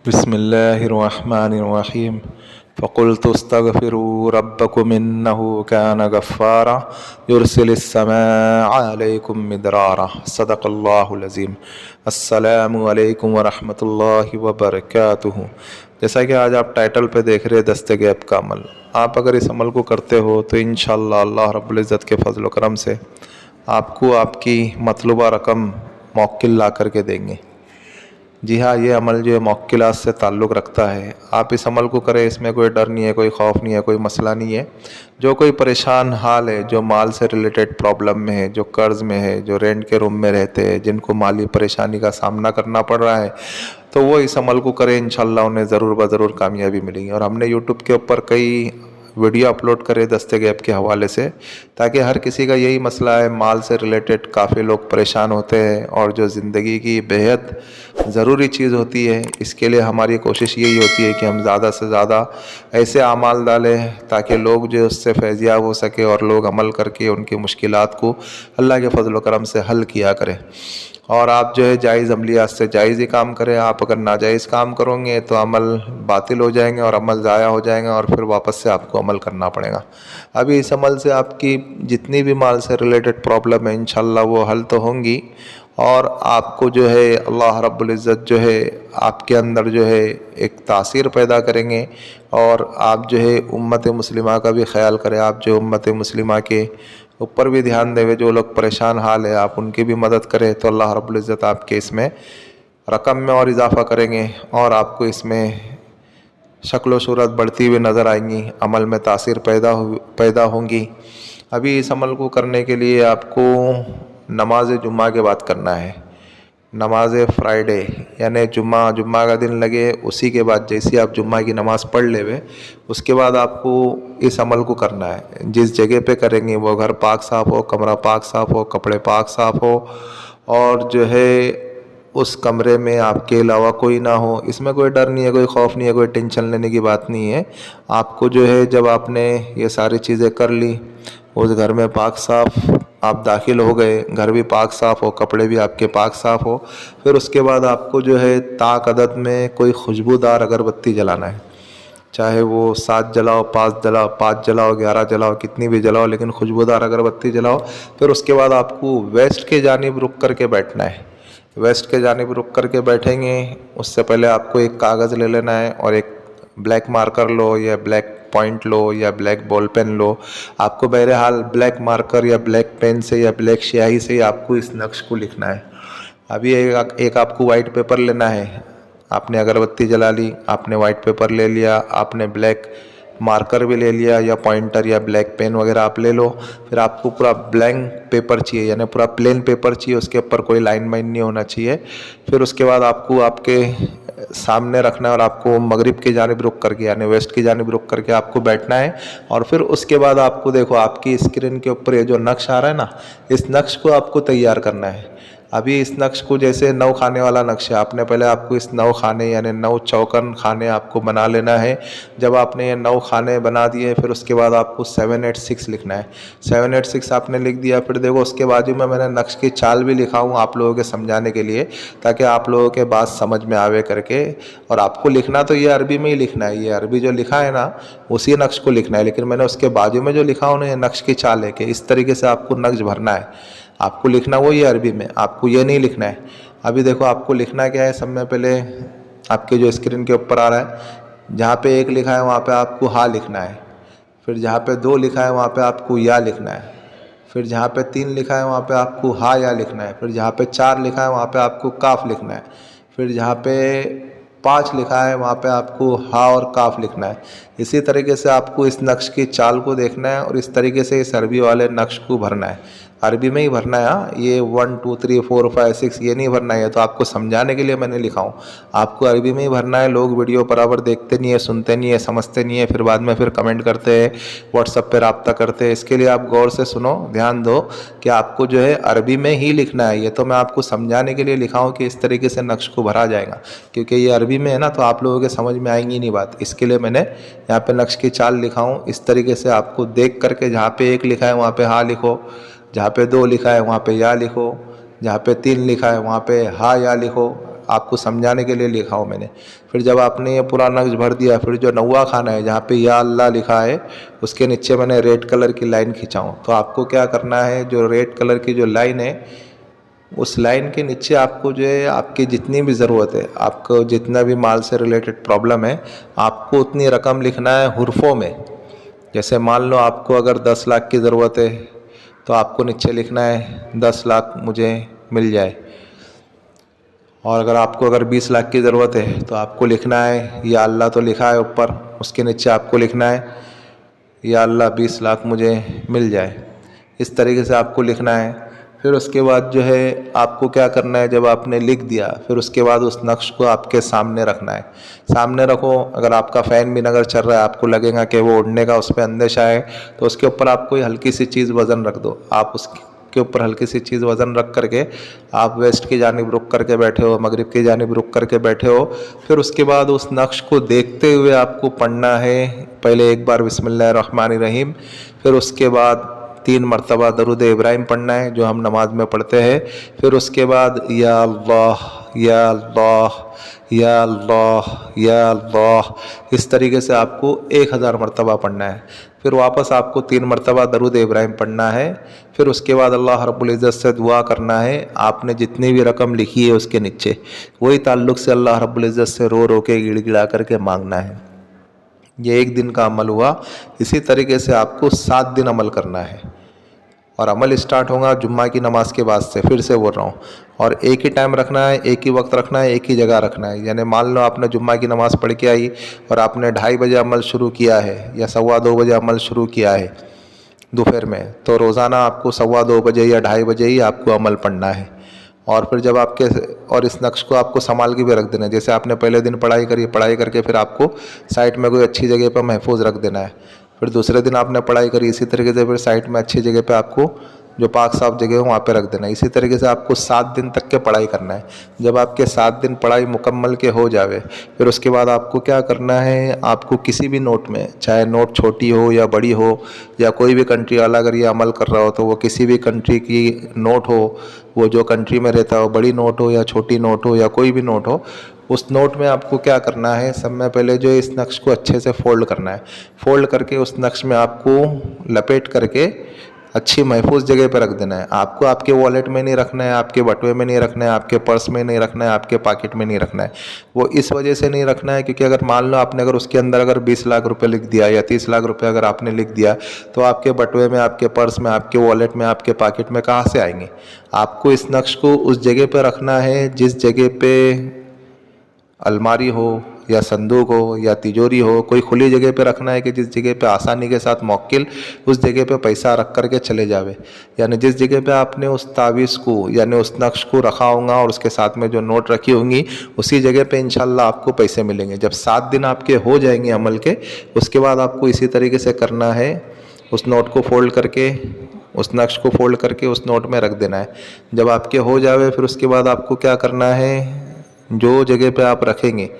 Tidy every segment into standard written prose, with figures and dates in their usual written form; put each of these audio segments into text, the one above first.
बिस्मिल्लाहिर्रहमानिर्रहीम फ़क़ुल्तु अस्तग़फ़िरू रब्बकुम इन्नहु कान गफ़्फ़ारा युरसिलिस्समाअ अलैकुम मिदरारा सदक़ल्लाहुल अज़ीम। अस्सलामु अलैकुम वरहमतुल्लाहि वबरकातुहू। जैसा कि आज आप टाइटल पे देख रहे हैं दस्ते गैब का अमल, आप अगर इस अमल को करते हो तो इंशाअल्लाह अल्लाह रब्बुल इज़्ज़त के फ़ज़ल व करम से आपको आपकी मतलूबा रकम मौक्किल ला करके देंगे। जी हाँ, ये अमल जो है मौक्किलात से ताल्लुक़ रखता है। आप इस अमल को करें, इसमें कोई डर नहीं है, कोई खौफ नहीं है, कोई मसला नहीं है। जो कोई परेशान हाल है, जो माल से रिलेटेड प्रॉब्लम में है, जो कर्ज़ में है, जो रेंट के रूम में रहते हैं, जिनको माली परेशानी का सामना करना पड़ रहा है, तो वो इस अमल को करें, इंशाअल्लाह उन्हें ज़रूर ब ज़रूर कामयाबी मिलेगी। और हमने यूट्यूब के ऊपर कई वीडियो अपलोड करे दस्ते गैब के हवाले से, ताकि हर किसी का यही मसला है, माल से रिलेटेड काफ़ी लोग परेशान होते हैं और जो ज़िंदगी की बेहद ज़रूरी चीज़ होती है, इसके लिए हमारी कोशिश यही होती है कि हम ज़्यादा से ज़्यादा ऐसे आमाल डालें ताकि लोग जो उससे फैज़याब हो सके और लोग अमल करके उनकी मुश्किलात को अल्लाह के फ़ज़ल व करम से हल किया करें। और आप जो है जायज़ अमलियात से जायज़ ही काम करें। आप अगर नाजायज़ काम करोगे तो अमल बातिल हो जाएंगे और अमल ज़ाया हो जाएगा और फिर वापस से आपको अमल करना पड़ेगा। अभी इस अमल से आपकी जितनी भी माल से रिलेटेड प्रॉब्लम है इंशाअल्लाह वो हल तो होंगी, और आपको जो है अल्लाह रब्बुल इज़्ज़त जो है आपके अंदर जो है एक तासीर पैदा करेंगे, और आप जो है उम्मत मुस्लिमा का भी ख्याल करें। आप जो उम्मत मुस्लिमा के ऊपर भी ध्यान देवे, जो लोग परेशान हाल है आप उनकी भी मदद करें, तो अल्लाह रब्बुल इज़्ज़त आपके इसमें रकम में और इजाफ़ा करेंगे और आपको इसमें शक्ल व सूरत बढ़ती हुई नज़र आएंगी, अमल में तासीर पैदा होंगी। अभी इस अमल को करने के लिए आपको नमाज जुम्मा के बाद करना है। नमाज फ्राइडे यानी जुम्मा का दिन लगे उसी के बाद जैसे आप जुम्मा की नमाज़ पढ़ लेवे, उसके बाद आपको इस अमल को करना है। जिस जगह पे करेंगे वो घर पाक साफ़ हो, कमरा पाक साफ़ हो, कपड़े पाक साफ़ हो, और जो है उस कमरे में आपके अलावा कोई ना हो। इसमें कोई डर नहीं है, कोई खौफ नहीं है, कोई टेंशन लेने की बात नहीं है। आपको जो है जब आपने ये सारी चीज़ें कर ली, उस घर में पाक साफ़ आप दाखिल हो गए, घर भी पाक साफ़ हो, कपड़े भी आपके पाक साफ़ हो, फिर उसके बाद आपको जो है ताक अदद में कोई खुशबूदार अगरबत्ती जलाना है। चाहे वो 7 जलाओ, 5 जलाओ, 11 जलाओ, कितनी भी जलाओ, लेकिन खुशबूदार अगरबत्ती जलाओ। फिर उसके बाद आपको वेस्ट के जानिब रुक करके बैठना है। वेस्ट के जानिब रुक करके बैठेंगे, उससे पहले आपको एक कागज़ ले लेना है और एक ब्लैक मार्कर लो या ब्लैक पॉइंट लो या ब्लैक बॉल पेन लो। आपको बहरहाल ब्लैक मार्कर या ब्लैक पेन से या ब्लैक स्याही से आपको इस नक्श को लिखना है। अभी एक आपको वाइट पेपर लेना है। आपने अगरबत्ती जला ली, आपने वाइट पेपर ले लिया, आपने ब्लैक मार्कर भी ले लिया या पॉइंटर या ब्लैक पेन वगैरह आप ले लो। फिर आपको पूरा ब्लैंक पेपर चाहिए, यानी पूरा प्लेन पेपर चाहिए, उसके ऊपर कोई लाइन वाइन नहीं होना चाहिए। फिर उसके बाद आपको आपके सामने रखना है और आपको मगरिब की जानिब रुक करके यानी वेस्ट की जानिब रुक करके आपको बैठना है। और फिर उसके बाद आपको देखो आपकी स्क्रीन के ऊपर ये जो नक्श आ रहा है ना, इस नक्श को आपको तैयार करना है। अभी इस नक्श को जैसे 9 खाने वाला नक्श है, आपने पहले आपको इस 9 खाने यानी 9 चौकन खाने आपको बना लेना है। जब आपने ये 9 खाने बना दिए, फिर उसके बाद आपको 786 लिखना है। 786 आपने लिख दिया, फिर देखो उसके बाजू में मैंने नक्श की चाल भी लिखा हूँ आप लोगों के समझाने के लिए, ताकि आप लोगों के बात समझ में आवे करके। और आपको लिखना तो ये अरबी में ही लिखना है, ये अरबी जो लिखा है ना उसी नक्श को लिखना है, लेकिन मैंने उसके बाजू में जो लिखा हूँ ना ये नक्श की चाल है कि इस तरीके से आपको नक्श भरना है। आपको लिखना वो ये अरबी में, आपको ये नहीं लिखना है। अभी देखो आपको लिखना क्या है, सब में पहले आपके जो स्क्रीन के ऊपर आ रहा है, जहाँ पे 1 लिखा है वहाँ पे आपको हा लिखना है। फिर जहाँ पे 2 लिखा है वहाँ पे आपको या लिखना है। फिर जहाँ पे 3 लिखा है वहाँ पे आपको हा या लिखना है। फिर जहाँ पे 4 लिखा है वहाँ पे आपको काफ लिखना है। फिर जहाँ पे 5 लिखा है वहाँ पे आपको हा और काफ लिखना है। इसी तरीके से आपको इस नक्श की चाल को देखना है और इस तरीके से इस अरबी वाले नक्श को भरना है। अरबी में ही भरना है हाँ, ये 1 2 3 4 5 6 ये नहीं भरना है, तो आपको समझाने के लिए मैंने लिखा हूँ। आपको अरबी में ही भरना है। लोग वीडियो बराबर देखते नहीं है, सुनते नहीं है, समझते नहीं है, फिर बाद में फिर कमेंट करते हैं, व्हाट्सएप पे रब्ता करते हैं। इसके लिए आप गौर से सुनो, ध्यान दो कि आपको जो है अरबी में ही लिखना है। ये तो मैं आपको समझाने के लिए लिखा हूँ कि इस तरीके से नक्श को भरा जाएगा, क्योंकि ये अरबी में है ना, तो आप लोगों के समझ में आएंगी नहीं बात। इसके लिए मैंने यहाँ पे नक्श की चाल लिखा हूँ। इस तरीके से आपको देख करके जहाँ पे 1 लिखा है वहाँ पे हा लिखो, जहाँ पे 2 लिखा है वहाँ पे या लिखो, जहाँ पे 3 लिखा है वहाँ पे हा या लिखो। आपको समझाने के लिए लिखा हो मैंने। फिर जब आपने ये पूरा नक्श भर दिया, फिर जो नौवा खाना है जहाँ पे या अल्लाह लिखा है उसके नीचे मैंने रेड कलर की लाइन खिंचाऊँ। तो आपको क्या करना है, जो रेड कलर की जो लाइन है उस लाइन के नीचे आपको जो है आपकी जितनी भी ज़रूरत है, आपको जितना भी माल से रिलेटेड प्रॉब्लम है, आपको उतनी रकम लिखना है हुर्फों में। जैसे मान लो आपको अगर 10 लाख की ज़रूरत है तो आपको नीचे लिखना है 10 लाख मुझे मिल जाए। और अगर 20 लाख की ज़रूरत है तो आपको लिखना है या अल्लाह तो लिखा है ऊपर, उसके नीचे आपको लिखना है या अल्लाह 20 लाख मुझे मिल जाए। इस तरीके से आपको लिखना है। फिर उसके बाद जो है आपको क्या करना है, जब आपने लिख दिया फिर उसके बाद उस नक्श को आपके सामने रखना है। सामने रखो, अगर आपका फ़ैन भी अगर चल रहा है, आपको लगेगा कि वो उड़ने का उस पर अंदेशा है, तो उसके ऊपर आप कोई हल्की सी चीज़ वज़न रख दो। आप उसके ऊपर हल्की सी चीज़ वज़न रख करके आप वेस्ट की जानिब रुक करके बैठे हो, मगरिब की जानिब रुक करके बैठे हो। फिर उसके बाद उस नक्श को देखते हुए आपको पढ़ना है। पहले एक बार बिस्मिल्लाहिर्रहमानिर्रहीम, फिर उसके बाद 3 मरतबा दरूद इब्राहिम पढ़ना है जो हम नमाज में पढ़ते हैं। फिर उसके बाद या अल्लाह या अल्लाह या अल्लाह या अल्लाह, इस तरीके से आपको 1000 मरतबा पढ़ना है। फिर वापस आपको 3 मरतबा दरूद इब्राहिम पढ़ना है। फिर उसके बाद अल्लाह रब्बुल इज़्ज़त से दुआ करना है। आपने जितनी भी रकम लिखी है उसके नीचे वही ताल्लुक़ से अल्लाह रब्बुल इज़्ज़त से रो रो के गिड़गिड़ा करके मांगना है। ये एक दिन का अमल हुआ। इसी तरीके से आपको 7 दिन अमल करना है और अमल स्टार्ट होगा जुम्मा की नमाज के बाद से। फिर से बोल रहा हूँ, और एक ही टाइम रखना है, एक ही वक्त रखना है, एक ही जगह रखना है। यानी मान लो आपने जुम्मा की नमाज़ पढ़ के आई और आपने 2:30 बजे अमल शुरू किया है या 2:15 बजे अमल शुरू किया है दोपहर में, तो रोज़ाना आपको 2:15 बजे या 2:30 बजे ही आपको अमल पढ़ना है। और फिर जब आपके और इस नक्श को आपको संभाल के भी रख देना है। जैसे आपने पहले दिन पढ़ाई करी, पढ़ाई करके फिर आपको साइड में कोई अच्छी जगह पर महफूज रख देना है। फिर दूसरे दिन आपने पढ़ाई करी, इसी तरीके से फिर साइड में अच्छी जगह पे आपको जो पाक साफ जगह हो वहाँ पे रख देना है। इसी तरीके से आपको 7 दिन तक के पढ़ाई करना है। जब आपके 7 दिन पढ़ाई मुकम्मल के हो जावे, फिर उसके बाद आपको क्या करना है, आपको किसी भी नोट में, चाहे नोट छोटी हो या बड़ी हो या कोई भी कंट्री वाला अगर ये अमल कर रहा हो तो वो किसी भी कंट्री की नोट हो, वो जो कंट्री में रहता हो, बड़ी नोट हो या छोटी नोट हो या कोई भी नोट हो, उस नोट में आपको क्या करना है, सब में पहले जो इस नक्श को अच्छे से फोल्ड करना है। फोल्ड करके उस नक्श में आपको लपेट करके अच्छी महफूज जगह पर रख देना है। आपको आपके वॉलेट में नहीं रखना है, आपके बटुए में नहीं रखना है, आपके पर्स में नहीं रखना है, आपके पॉकेट में नहीं रखना है। वो इस वजह से नहीं रखना है क्योंकि अगर मान लो आपने अगर उसके अंदर अगर 20 लाख रुपए लिख दिया या 30 लाख रुपए अगर आपने लिख दिया, तो आपके बटुए में, आपके पर्स में, आपके वॉलेट में, आपके पॉकेट में कहाँ से आएंगे। आपको इस नक्श को उस जगह पर रखना है जिस जगह पे अलमारी हो या संदूक हो या तिजोरी हो, कोई खुली जगह पे रखना है कि जिस जगह पे आसानी के साथ मौक्किल उस जगह पे पैसा रख करके चले जावे। यानी जिस जगह पे आपने उस तावीज़ को यानी उस नक्श को रखा होगा और उसके साथ में जो नोट रखी होंगी उसी जगह पे इंशाल्लाह आपको पैसे मिलेंगे। जब 7 दिन आपके हो जाएंगे अमल के, उसके बाद आपको इसी तरीके से करना है, उस नोट को फोल्ड करके, उस नक्श को फोल्ड करके उस नोट में रख देना है। जब आपके हो जावे फिर उसके बाद आपको क्या करना है, जो जगह पे आप रखेंगे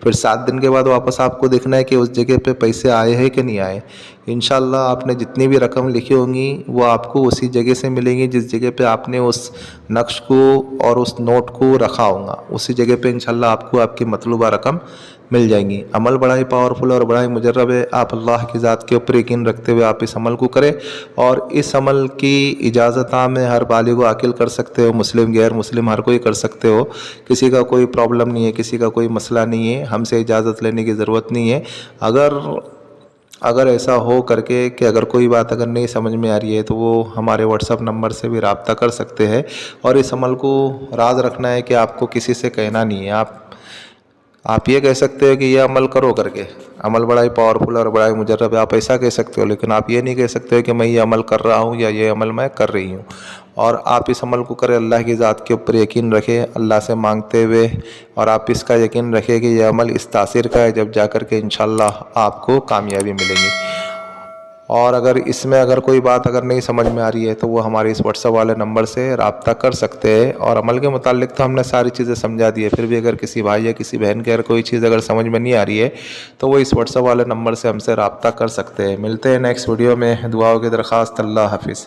फिर 7 दिन के बाद वापस आपको देखना है कि उस जगह पे पैसे आए हैं कि नहीं आए। इंशाल्लाह आपने जितनी भी रकम लिखी होंगी वो आपको उसी जगह से मिलेंगी जिस जगह पे आपने उस नक्श को और उस नोट को रखा होगा, उसी जगह पे इंशाल्लाह आपको आपकी मतलूबा रकम मिल जाएंगी। अमल बड़ा ही पावरफुल और बड़ा ही मुजर्रब है। आप अल्लाह की ज़ात के ऊपर यकीन रखते हुए आप इस अमल को करें और इस अमल की इजाज़त आम है, हर बालिग व आकिल कर सकते हो, मुस्लिम गैर मुस्लिम हर कोई कर सकते हो। किसी का कोई प्रॉब्लम नहीं है, किसी का कोई मसला नहीं है, हमसे इजाज़त लेने की ज़रूरत नहीं है। अगर ऐसा हो करके कि अगर कोई बात अगर नहीं समझ में आ रही है तो वो हमारे व्हाट्सअप नंबर से भी रब्ता कर सकते हैं। और इस अमल को राज रखना है कि आपको किसी से कहना नहीं है। आप ये कह सकते हो कि ये अमल करो करके, अमल बड़ा ही पावरफुल और बड़ा ही मुजर्रब है, आप ऐसा कह सकते हो, लेकिन आप ये नहीं कह सकते हो कि मैं ये अमल कर रहा हूँ या ये अमल मैं कर रही हूँ। और आप इस अमल को करें, अल्लाह की ज़ात के ऊपर यकीन रखें, अल्लाह से मांगते हुए, और आप इसका यकीन रखें कि यह अमल इस तासीर का है जब जा कर के इंशाल्लाह आपको कामयाबी मिलेगी। और अगर इसमें अगर कोई बात अगर नहीं समझ में आ रही है तो वो हमारे इस व्हाट्सएप वाले नंबर से रब्ता कर सकते हैं। और अमल के मुतालिक तो हमने सारी चीज़ें समझा दी है, फिर भी अगर किसी भाई या किसी बहन के अगर कोई चीज़ अगर समझ में नहीं आ रही है तो वो इस व्हाट्सएप वाले नंबर से हमसे रब्ता कर सकते हैं। मिलते हैं नेक्स्ट वीडियो में। दुआओं की दरख्वास्त। अल्लाह हाफिज़।